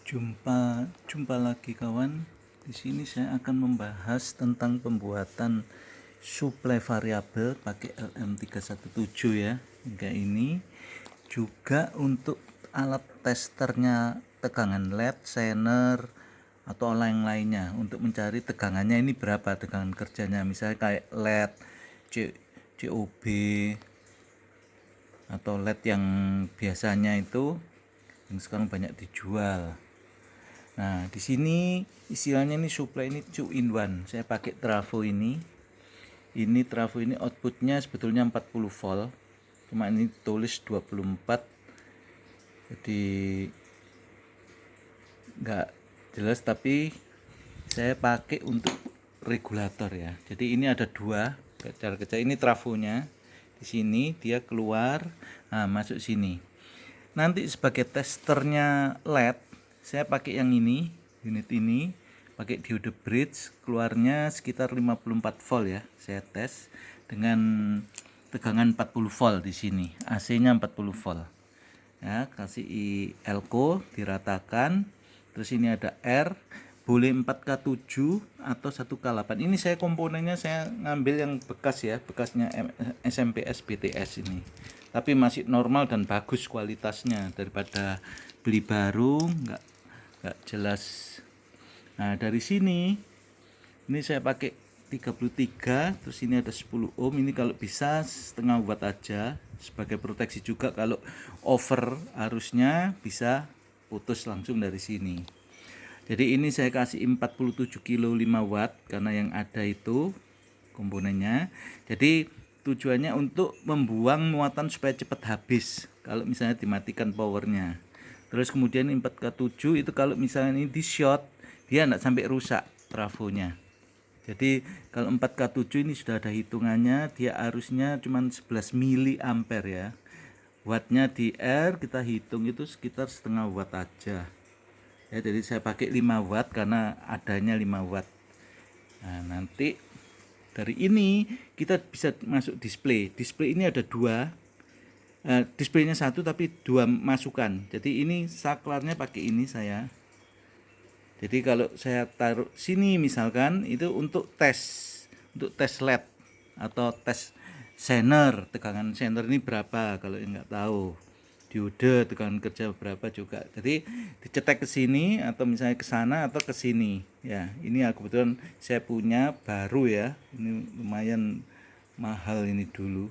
Jumpa lagi kawan. Di sini saya akan membahas tentang pembuatan suplai variabel pakai LM317 ya. Hingga ini juga untuk alat testernya tegangan LED, zener atau lain-lainnya untuk mencari tegangannya ini berapa tegangan kerjanya. Misalnya kayak LED, COB atau LED yang biasanya itu yang sekarang banyak dijual. Nah, di sini istilahnya ini supply ini 2-in-1. Saya pakai trafo ini. Ini trafo ini outputnya sebetulnya 40 volt. Cuma ini tulis 24. Jadi enggak jelas, tapi saya pakai untuk regulator ya. Jadi ini ada dua cara kerja. Ini trafonya. Di sini dia keluar, nah masuk sini. Nanti sebagai testernya LED, saya pakai yang ini, unit ini, pakai diode bridge, keluarnya sekitar 54 volt ya. Saya tes dengan tegangan 40 volt di sini. AC-nya 40 volt. Ya, kasih elko diratakan. Terus ini ada R, boleh 4K7 atau 1K8. Ini saya komponennya saya ngambil yang bekas ya, bekasnya SMPS BTS ini. Tapi masih normal dan bagus kualitasnya daripada beli baru nggak jelas. Nah, dari sini ini saya pakai 33, terus ini ada 10 ohm. Ini kalau bisa setengah watt aja sebagai proteksi juga, kalau over arusnya bisa putus langsung dari sini. Jadi ini saya kasih 47 kilo 5 watt karena yang ada itu komponennya. Jadi tujuannya untuk membuang muatan supaya cepat habis kalau misalnya dimatikan powernya. Terus kemudian 4K7 itu kalau misalnya ini di short, dia enggak sampai rusak trafonya. Jadi kalau 4K7 ini sudah ada hitungannya, dia arusnya cuma 11 mili ampere ya. Wattnya di R kita hitung itu sekitar setengah watt aja ya. Jadi saya pakai 5 watt karena adanya 5 watt. Nah, nanti dari ini kita bisa masuk display. Display ini ada dua, displaynya satu tapi dua masukan. Jadi ini saklarnya pakai ini saya. Jadi kalau saya taruh sini misalkan itu untuk tes LED atau tes zener, tegangan zener ini berapa kalau yang nggak tahu. Diode tegangan kerja berapa juga. Jadi dicetek ke sini atau misalnya ke sana atau ke sini. Ya, ini kebetulan saya punya baru ya. Ini lumayan mahal ini dulu.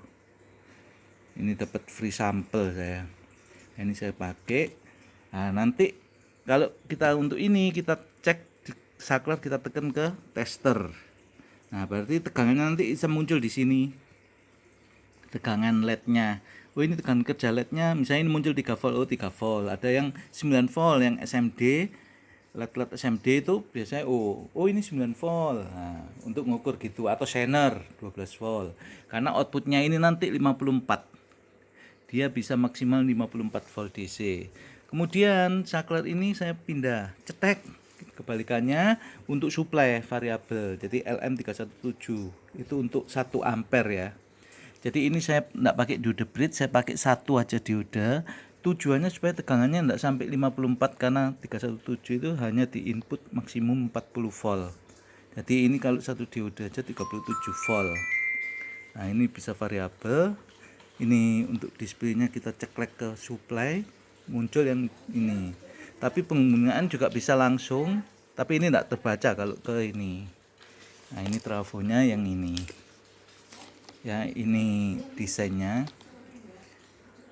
Ini dapat free sampel saya. Ini saya pakai. Nah, nanti kalau kita untuk ini kita cek saklar, kita tekan ke tester. Nah, berarti tegangannya nanti bisa muncul di sini. Tegangan LED-nya. Oh, ini tegangan kerja LED-nya misalnya ini muncul 3 volt, oh 3 volt. Ada yang 9 volt, yang SMD. LED SMD itu biasanya ini 9 volt. Nah, untuk ngukur gitu, atau zener 12 volt. Karena outputnya ini nanti 54. Dia bisa maksimal 54 volt DC. Kemudian saklar ini saya pindah, cetek kebalikannya untuk suplai variabel. Jadi LM317 itu untuk 1 ampere ya. Jadi ini saya enggak pakai diode bridge, saya pakai satu aja diode. Tujuannya supaya tegangannya enggak sampai 54 karena 317 itu hanya di input maksimum 40 volt. Jadi ini kalau satu diode aja 37 volt. Nah, ini bisa variabel. Ini untuk displaynya kita ceklek ke supply, muncul yang ini. Tapi penggunaan juga bisa langsung, tapi ini enggak terbaca kalau ke ini. Nah, ini trafonya yang ini. Ya, ini desainnya.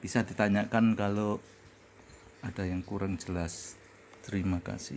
Bisa ditanyakan kalau ada yang kurang jelas. Terima kasih.